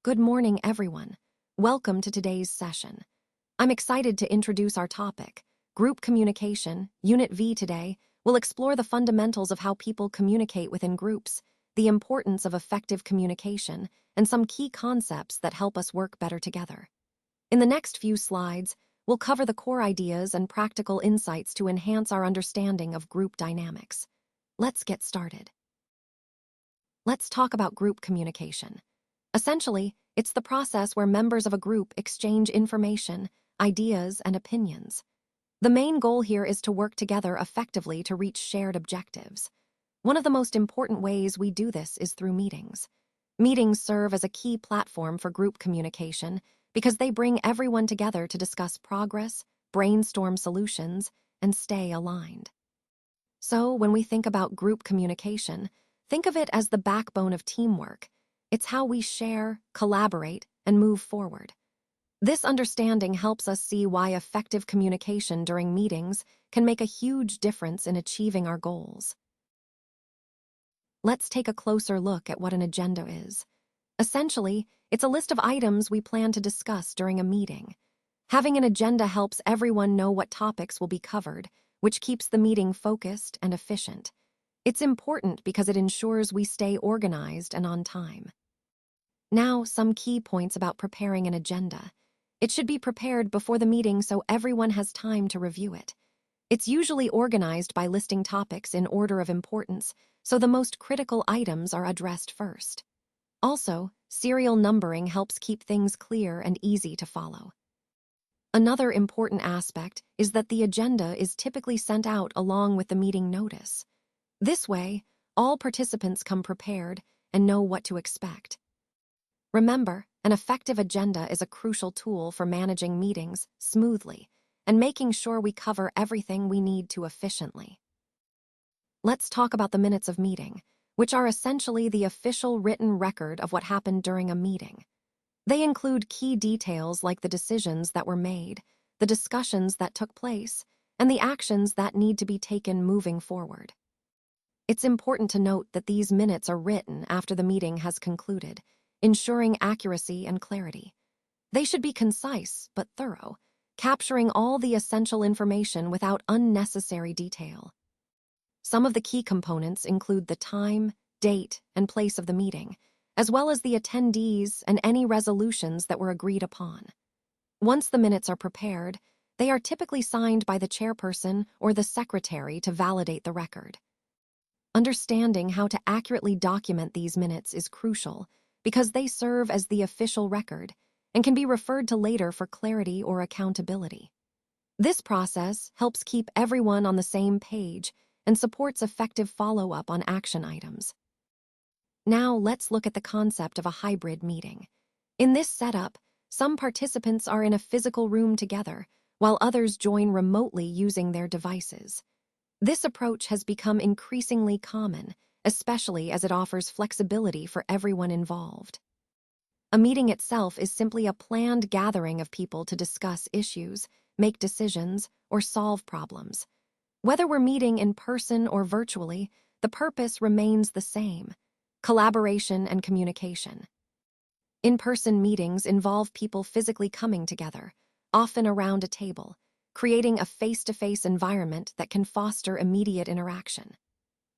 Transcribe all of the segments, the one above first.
Good morning, everyone. Welcome to today's session. I'm excited to introduce our topic, Group Communication, Unit V today. We'll explore the fundamentals of how people communicate within groups, the importance of effective communication, and some key concepts that help us work better together. In the next few slides, we'll cover the core ideas and practical insights to enhance our understanding of group dynamics. Let's get started. Let's talk about group communication. Essentially, it's the process where members of a group exchange information, ideas, and opinions. The main goal here is to work together effectively to reach shared objectives. One of the most important ways we do this is through meetings. Meetings serve as a key platform for group communication because they bring everyone together to discuss progress, brainstorm solutions, and stay aligned. So, when we think about group communication, think of it as the backbone of teamwork. It's how we share, collaborate, and move forward. This understanding helps us see why effective communication during meetings can make a huge difference in achieving our goals. Let's take a closer look at what an agenda is. Essentially, it's a list of items we plan to discuss during a meeting. Having an agenda helps everyone know what topics will be covered, which keeps the meeting focused and efficient. It's important because it ensures we stay organized and on time. Now, some key points about preparing an agenda. It should be prepared before the meeting so everyone has time to review it. It's usually organized by listing topics in order of importance, so the most critical items are addressed first. Also, serial numbering helps keep things clear and easy to follow. Another important aspect is that the agenda is typically sent out along with the meeting notice. This way, all participants come prepared and know what to expect. Remember, an effective agenda is a crucial tool for managing meetings smoothly and making sure we cover everything we need to efficiently. Let's talk about the minutes of meeting, which are essentially the official written record of what happened during a meeting. They include key details like the decisions that were made, the discussions that took place, and the actions that need to be taken moving forward. It's important to note that these minutes are written after the meeting has concluded, ensuring accuracy and clarity. They should be concise but thorough, capturing all the essential information without unnecessary detail. Some of the key components include the time, date, and place of the meeting, as well as the attendees and any resolutions that were agreed upon. Once the minutes are prepared, they are typically signed by the chairperson or the secretary to validate the record. Understanding how to accurately document these minutes is crucial because they serve as the official record and can be referred to later for clarity or accountability. This process helps keep everyone on the same page and supports effective follow-up on action items. Now let's look at the concept of a hybrid meeting. In this setup, some participants are in a physical room together, while others join remotely using their devices. This approach has become increasingly common, especially as it offers flexibility for everyone involved. A meeting itself is simply a planned gathering of people to discuss issues, make decisions, or solve problems. Whether we're meeting in person or virtually, the purpose remains the same: collaboration and communication. In-person meetings involve people physically coming together, often around a table, creating a face-to-face environment that can foster immediate interaction.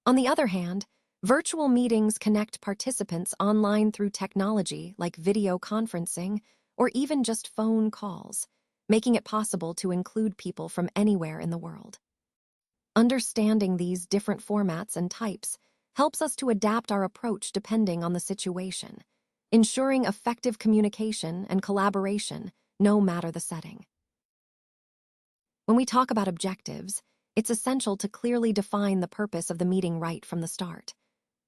On the other hand, virtual meetings connect participants online through technology like video conferencing or even just phone calls, making it possible to include people from anywhere in the world. Understanding these different formats and types helps us to adapt our approach depending on the situation, ensuring effective communication and collaboration no matter the setting. When we talk about objectives, it's essential to clearly define the purpose of the meeting right from the start.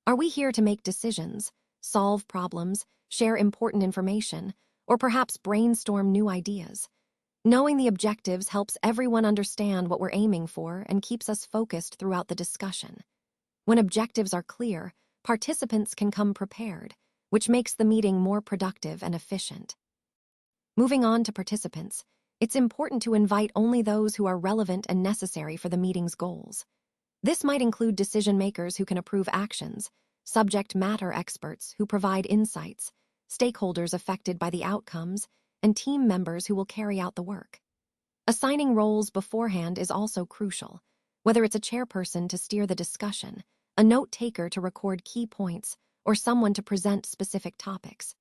Are we here to make decisions, solve problems, share important information, or perhaps brainstorm new ideas? Knowing the objectives helps everyone understand what we're aiming for and keeps us focused throughout the discussion. When objectives are clear, participants can come prepared, which makes the meeting more productive and efficient. Moving on to participants, it's important to invite only those who are relevant and necessary for the meeting's goals. This might include decision makers who can approve actions, subject matter experts who provide insights, stakeholders affected by the outcomes, and team members who will carry out the work. Assigning roles beforehand is also crucial, whether it's a chairperson to steer the discussion, a note-taker to record key points, or someone to present specific topics.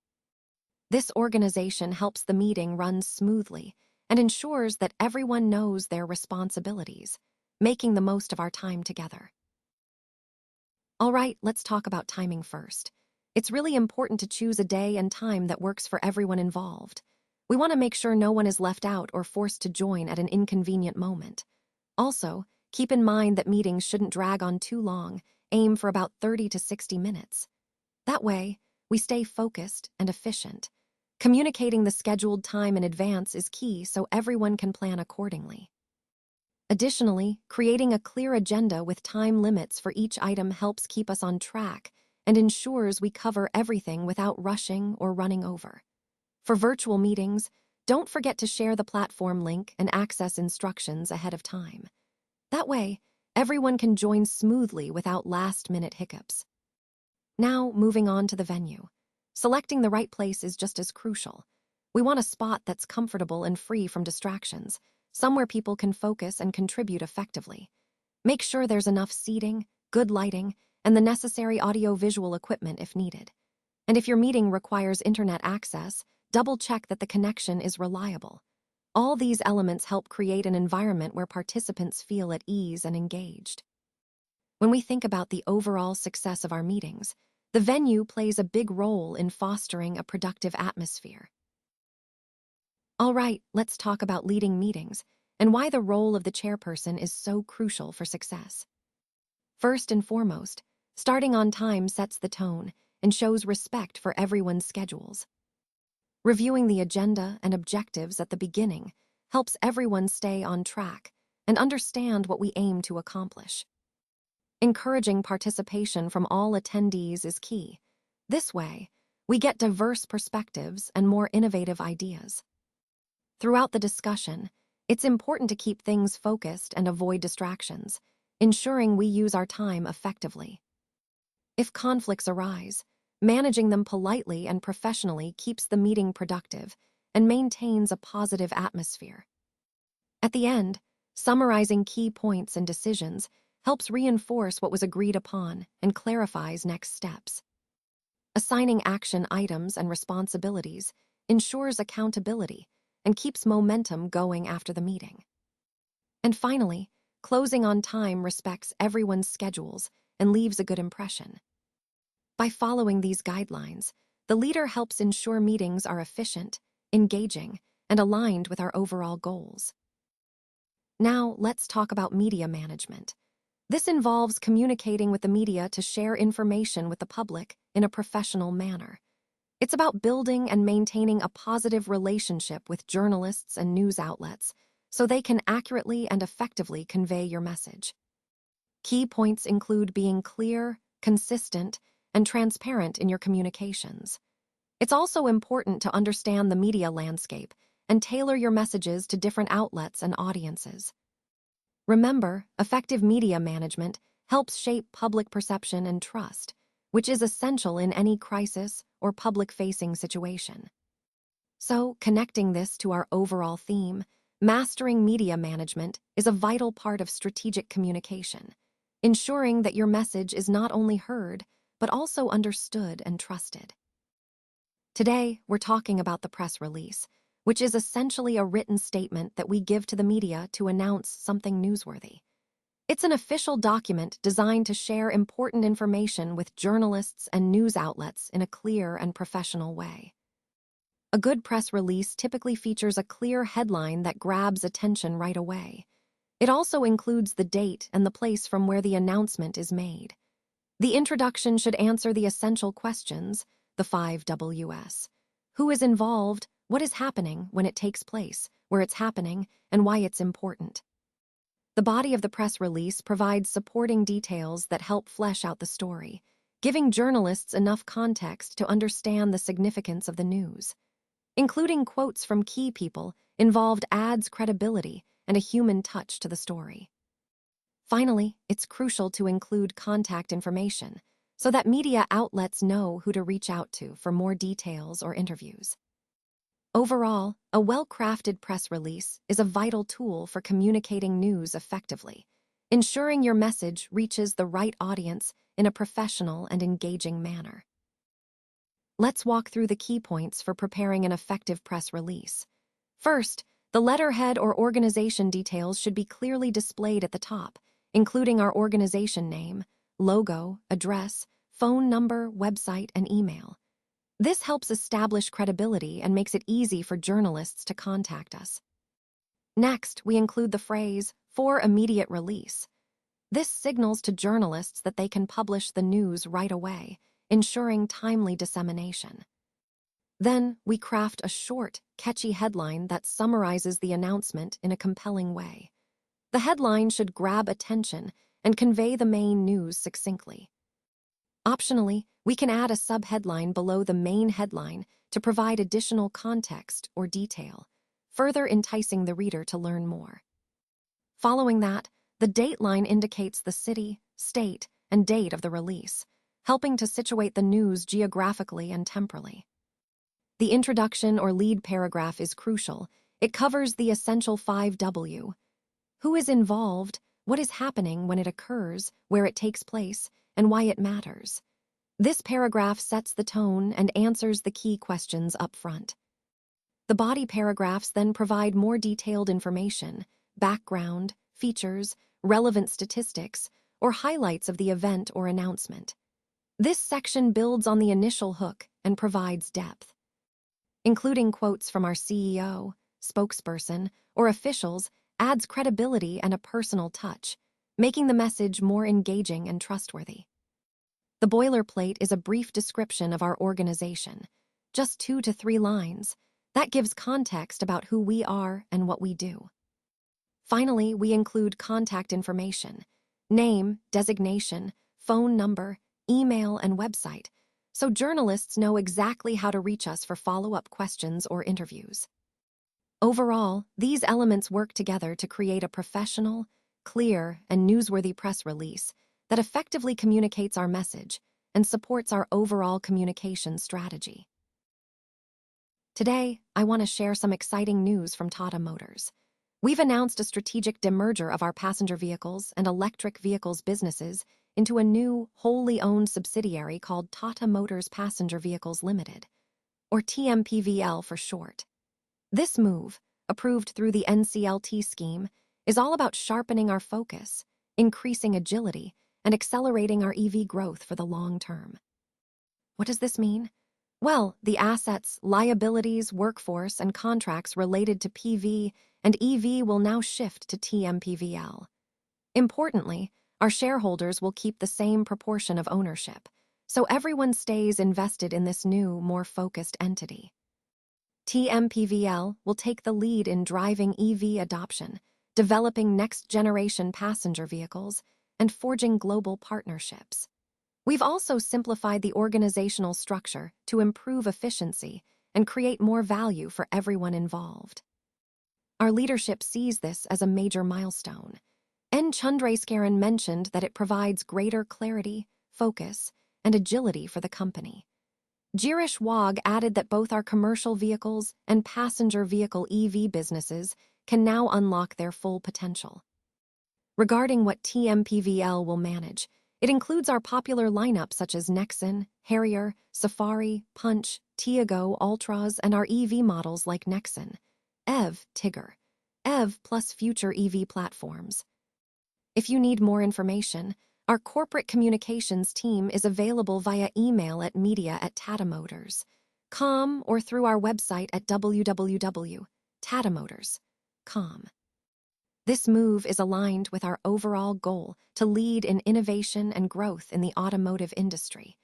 This organization helps the meeting run smoothly and ensures that everyone knows their responsibilities, making the most of our time together. All right, let's talk about timing first. It's really important to choose a day and time that works for everyone involved. We want to make sure no one is left out or forced to join at an inconvenient moment. Also, keep in mind that meetings shouldn't drag on too long. Aim for about 30 to 60 minutes. That way, we stay focused and efficient. Communicating the scheduled time in advance is key so everyone can plan accordingly. Additionally, creating a clear agenda with time limits for each item helps keep us on track and ensures we cover everything without rushing or running over. For virtual meetings, don't forget to share the platform link and access instructions ahead of time. That way, everyone can join smoothly without last-minute hiccups. Now, moving on to the venue. Selecting the right place is just as crucial. We want a spot that's comfortable and free from distractions, somewhere people can focus and contribute effectively. Make sure there's enough seating, good lighting, and the necessary audio-visual equipment if needed. And if your meeting requires internet access, double-check that the connection is reliable. All these elements help create an environment where participants feel at ease and engaged. When we think about the overall success of our meetings, the venue plays a big role in fostering a productive atmosphere. All right, let's talk about leading meetings and why the role of the chairperson is so crucial for success. First and foremost, starting on time sets the tone and shows respect for everyone's schedules. Reviewing the agenda and objectives at the beginning helps everyone stay on track and understand what we aim to accomplish. Encouraging participation from all attendees is key. This way, we get diverse perspectives and more innovative ideas. Throughout the discussion, it's important to keep things focused and avoid distractions, ensuring we use our time effectively. If conflicts arise, managing them politely and professionally keeps the meeting productive and maintains a positive atmosphere. At the end, summarizing key points and decisions helps reinforce what was agreed upon and clarifies next steps. Assigning action items and responsibilities ensures accountability and keeps momentum going after the meeting. And finally, closing on time respects everyone's schedules and leaves a good impression. By following these guidelines, the leader helps ensure meetings are efficient, engaging, and aligned with our overall goals. Now, let's talk about media management. This involves communicating with the media to share information with the public in a professional manner. It's about building and maintaining a positive relationship with journalists and news outlets so they can accurately and effectively convey your message. Key points include being clear, consistent, and transparent in your communications. It's also important to understand the media landscape and tailor your messages to different outlets and audiences. Remember, effective media management helps shape public perception and trust, which is essential in any crisis or public-facing situation. So, connecting this to our overall theme, mastering media management is a vital part of strategic communication, ensuring that your message is not only heard, but also understood and trusted. Today, we're talking about the press release, which is essentially a written statement that we give to the media to announce something newsworthy. It's an official document designed to share important information with journalists and news outlets in a clear and professional way. A good press release typically features a clear headline that grabs attention right away. It also includes the date and the place from where the announcement is made. The introduction should answer the essential questions, the 5 Ws. Who is involved, what is happening when it takes place, where it's happening, and why it's important. The body of the press release provides supporting details that help flesh out the story, giving journalists enough context to understand the significance of the news. Including quotes from key people involved adds credibility and a human touch to the story. Finally, it's crucial to include contact information, so that media outlets know who to reach out to for more details or interviews. Overall, a well-crafted press release is a vital tool for communicating news effectively, ensuring your message reaches the right audience in a professional and engaging manner. Let's walk through the key points for preparing an effective press release. First, the letterhead or organization details should be clearly displayed at the top, including our organization name, logo, address, phone number, website, and email. This helps establish credibility and makes it easy for journalists to contact us. Next, we include the phrase, "for immediate release." This signals to journalists that they can publish the news right away, ensuring timely dissemination. Then, we craft a short, catchy headline that summarizes the announcement in a compelling way. The headline should grab attention and convey the main news succinctly. Optionally, we can add a subheadline below the main headline to provide additional context or detail, further enticing the reader to learn more. Following that, the date line indicates the city, state, and date of the release, helping to situate the news geographically and temporally. The introduction or lead paragraph is crucial. It covers the essential 5W. Who is involved, what is happening when it occurs, where it takes place, and why it matters. This paragraph sets the tone and answers the key questions up front. The body paragraphs then provide more detailed information, background, features, relevant statistics, or highlights of the event or announcement. This section builds on the initial hook and provides depth. Including quotes from our CEO, spokesperson, or officials adds credibility and a personal touch, making the message more engaging and trustworthy. The boilerplate is a brief description of our organization, just 2 to 3 lines. That gives context about who we are and what we do. Finally, we include contact information, name, designation, phone number, email, and website, so journalists know exactly how to reach us for follow-up questions or interviews. Overall, these elements work together to create a professional, clear, and newsworthy press release that effectively communicates our message and supports our overall communication strategy. Today, I want to share some exciting news from Tata Motors. We've announced a strategic demerger of our passenger vehicles and electric vehicles businesses into a new, wholly owned subsidiary called Tata Motors Passenger Vehicles Limited, or TMPVL for short. This move, approved through the NCLT scheme, is all about sharpening our focus, increasing agility, and accelerating our EV growth for the long term. What does this mean? Well, the assets, liabilities, workforce, and contracts related to PV and EV will now shift to TMPVL. Importantly, our shareholders will keep the same proportion of ownership, so everyone stays invested in this new, more focused entity. TMPVL will take the lead in driving EV adoption, developing next-generation passenger vehicles, and forging global partnerships. We've also simplified the organizational structure to improve efficiency and create more value for everyone involved. Our leadership sees this as a major milestone. N. Chandrasekaran mentioned that it provides greater clarity, focus, and agility for the company. Girish Wagh added that both our commercial vehicles and passenger vehicle EV businesses can now unlock their full potential. Regarding what TMPVL will manage, it includes our popular lineup such as Nexon, Harrier, Safari, Punch, Tiago, Ultras, and our EV models like Nexon, EV, Tigger, EV plus future EV platforms. If you need more information, our corporate communications team is available via email at media@tatamotors.com or through our website at www.tatamotors.com. This move is aligned with our overall goal to lead in innovation and growth in the automotive industry,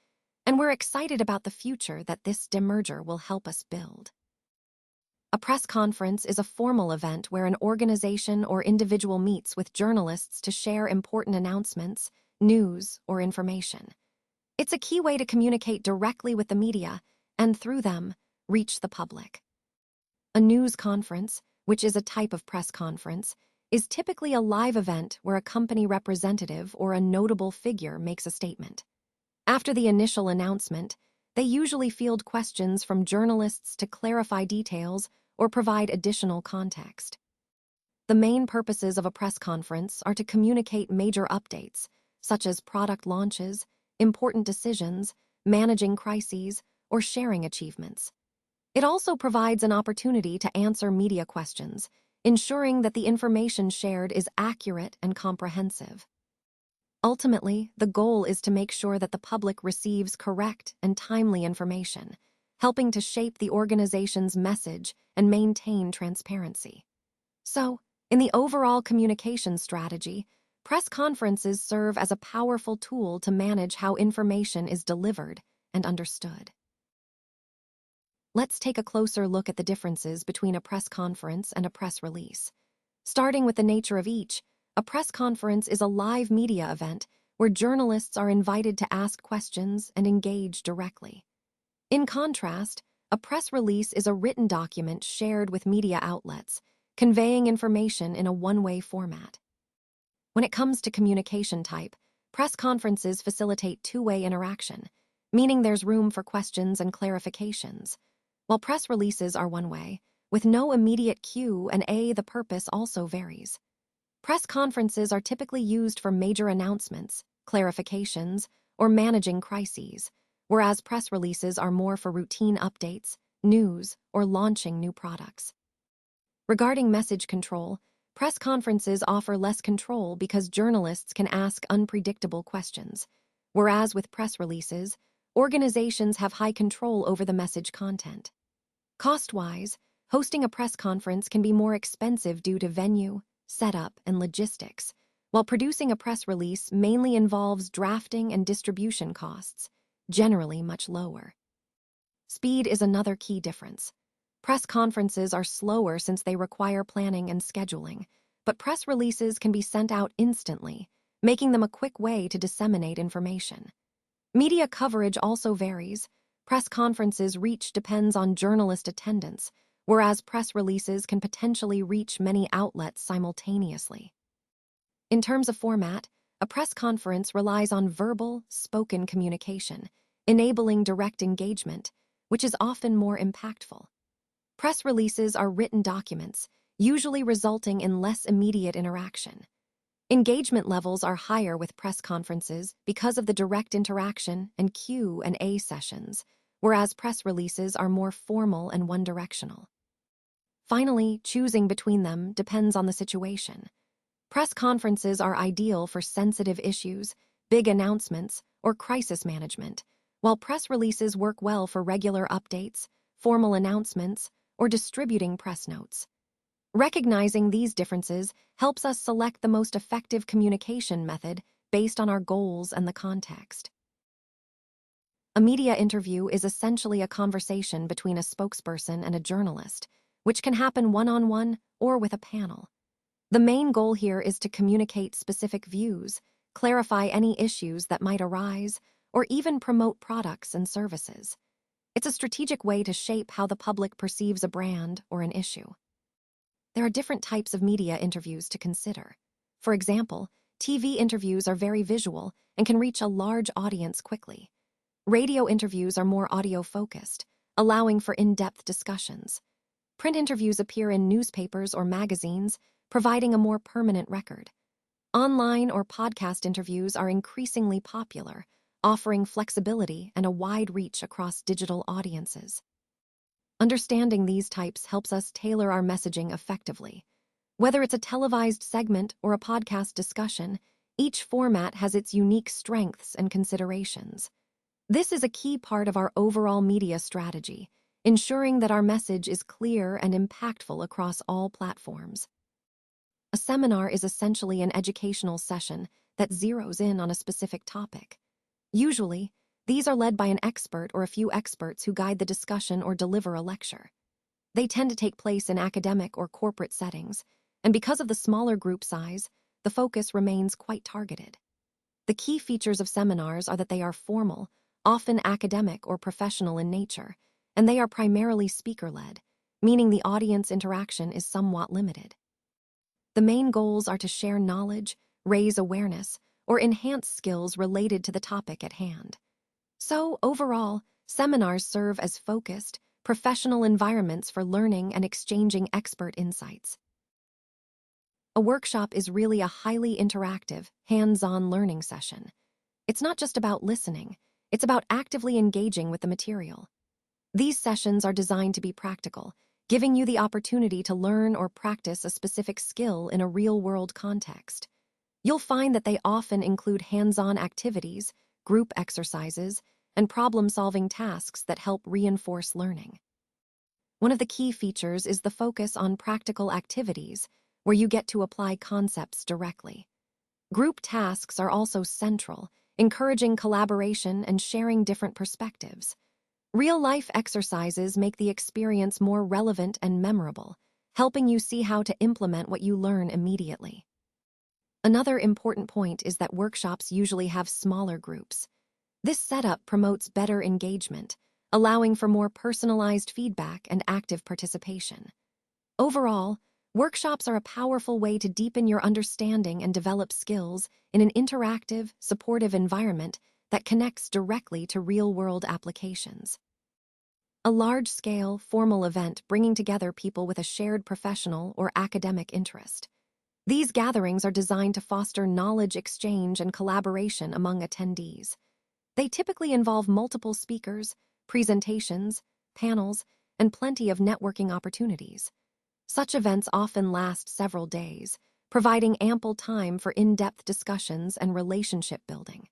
and we're excited about the future that this demerger will help us build. A press conference is a formal event where an organization or individual meets with journalists to share important announcements, news, or information. It's a key way to communicate directly with the media and, through them, reach the public. A news conference, which is a type of press conference, is typically a live event where a company representative or a notable figure makes a statement. After the initial announcement, they usually field questions from journalists to clarify details or provide additional context. The main purposes of a press conference are to communicate major updates, such as product launches, important decisions, managing crises, or sharing achievements. It also provides an opportunity to answer media questions, ensuring that the information shared is accurate and comprehensive. Ultimately, the goal is to make sure that the public receives correct and timely information, helping to shape the organization's message and maintain transparency. So, in the overall communication strategy, press conferences serve as a powerful tool to manage how information is delivered and understood. Let's take a closer look at the differences between a press conference and a press release. Starting with the nature of each, a press conference is a live media event where journalists are invited to ask questions and engage directly. In contrast, a press release is a written document shared with media outlets, conveying information in a one-way format. When it comes to communication type, press conferences facilitate two-way interaction, meaning there's room for questions and clarifications, while press releases are one-way, with no immediate cue and the purpose also varies. Press conferences are typically used for major announcements, clarifications, or managing crises, whereas press releases are more for routine updates, news, or launching new products. Regarding message control, press conferences offer less control because journalists can ask unpredictable questions, whereas with press releases, organizations have high control over the message content. Cost-wise, hosting a press conference can be more expensive due to venue, setup, and logistics, while producing a press release mainly involves drafting and distribution costs, generally much lower. Speed is another key difference. Press conferences are slower since they require planning and scheduling, but press releases can be sent out instantly, making them a quick way to disseminate information. Media coverage also varies. Press conferences' reach depends on journalist attendance, whereas press releases can potentially reach many outlets simultaneously. In terms of format, a press conference relies on verbal, spoken communication, enabling direct engagement, which is often more impactful. Press releases are written documents, usually resulting in less immediate interaction. Engagement levels are higher with press conferences because of the direct interaction and Q&A sessions, whereas press releases are more formal and one-directional. Finally, choosing between them depends on the situation. Press conferences are ideal for sensitive issues, big announcements, or crisis management, while press releases work well for regular updates, formal announcements, or distributing press notes. Recognizing these differences helps us select the most effective communication method based on our goals and the context. A media interview is essentially a conversation between a spokesperson and a journalist, which can happen one-on-one or with a panel. The main goal here is to communicate specific views, clarify any issues that might arise, or even promote products and services. It's a strategic way to shape how the public perceives a brand or an issue. There are different types of media interviews to consider. For example, TV interviews are very visual and can reach a large audience quickly. Radio interviews are more audio-focused, allowing for in-depth discussions. Print interviews appear in newspapers or magazines, providing a more permanent record. Online or podcast interviews are increasingly popular, offering flexibility and a wide reach across digital audiences. Understanding these types helps us tailor our messaging effectively. Whether it's a televised segment or a podcast discussion, each format has its unique strengths and considerations. This is a key part of our overall media strategy, ensuring that our message is clear and impactful across all platforms. A seminar is essentially an educational session that zeroes in on a specific topic. Usually, these are led by an expert or a few experts who guide the discussion or deliver a lecture. They tend to take place in academic or corporate settings, and because of the smaller group size, the focus remains quite targeted. The key features of seminars are that they are formal, often academic or professional in nature, and they are primarily speaker-led, meaning the audience interaction is somewhat limited. The main goals are to share knowledge, raise awareness, or enhance skills related to the topic at hand. So, overall, seminars serve as focused, professional environments for learning and exchanging expert insights. A workshop is really a highly interactive, hands-on learning session. It's not just about listening, it's about actively engaging with the material. These sessions are designed to be practical, giving you the opportunity to learn or practice a specific skill in a real-world context. You'll find that they often include hands-on activities, group exercises, and problem-solving tasks that help reinforce learning. One of the key features is the focus on practical activities, where you get to apply concepts directly. Group tasks are also central, encouraging collaboration and sharing different perspectives. Real-life exercises make the experience more relevant and memorable, helping you see how to implement what you learn immediately. Another important point is that workshops usually have smaller groups. This setup promotes better engagement, allowing for more personalized feedback and active participation. Overall, workshops are a powerful way to deepen your understanding and develop skills in an interactive, supportive environment that connects directly to real-world applications. A large-scale, formal event bringing together people with a shared professional or academic interest. These gatherings are designed to foster knowledge exchange and collaboration among attendees. They typically involve multiple speakers, presentations, panels, and plenty of networking opportunities. Such events often last several days, providing ample time for in-depth discussions and relationship building.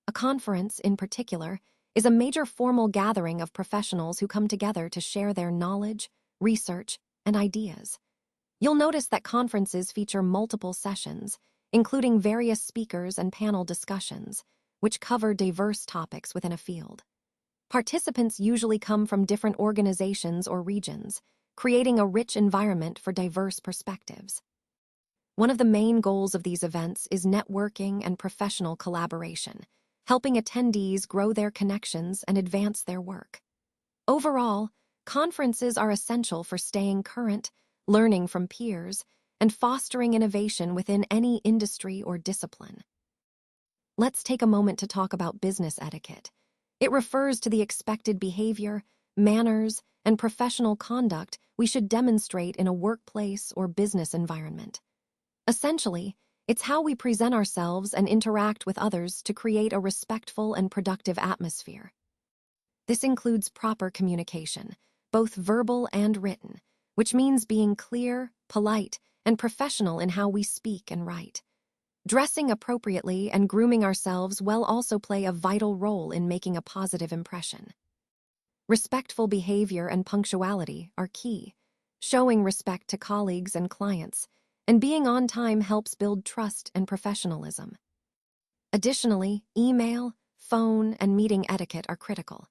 A conference, in particular, is a major formal gathering of professionals who come together to share their knowledge, research, and ideas. You'll notice that conferences feature multiple sessions, including various speakers and panel discussions, which cover diverse topics within a field. Participants usually come from different organizations or regions, creating a rich environment for diverse perspectives. One of the main goals of these events is networking and professional collaboration, helping attendees grow their connections and advance their work. Overall, conferences are essential for staying current, learning from peers, and fostering innovation within any industry or discipline. Let's take a moment to talk about business etiquette. It refers to the expected behavior, manners, and professional conduct we should demonstrate in a workplace or business environment. Essentially, it's how we present ourselves and interact with others to create a respectful and productive atmosphere. This includes proper communication, both verbal and written, which means being clear, polite, and professional in how we speak and write. Dressing appropriately and grooming ourselves will also play a vital role in making a positive impression. Respectful behavior and punctuality are key. Showing respect to colleagues and clients, and being on time helps build trust and professionalism. Additionally, email, phone, and meeting etiquette are critical.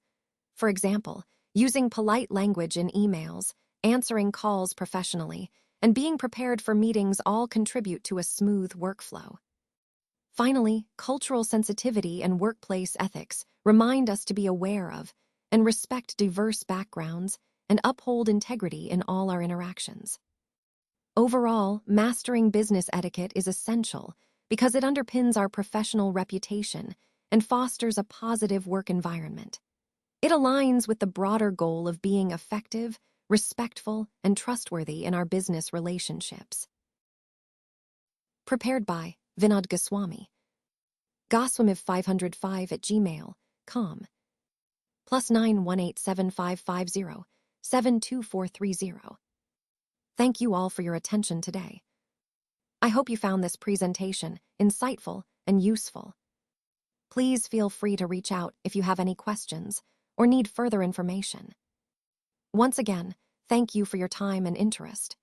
For example, using polite language in emails, answering calls professionally, and being prepared for meetings all contribute to a smooth workflow. Finally, cultural sensitivity and workplace ethics remind us to be aware of and respect diverse backgrounds and uphold integrity in all our interactions. Overall, mastering business etiquette is essential because it underpins our professional reputation and fosters a positive work environment. It aligns with the broader goal of being effective, respectful, and trustworthy in our business relationships. Prepared by Vinod Goswami. goswamiv505@gmail.com. +9 18755072430. Thank you all for your attention today. I hope you found this presentation insightful and useful. Please feel free to reach out if you have any questions or need further information. Once again, thank you for your time and interest.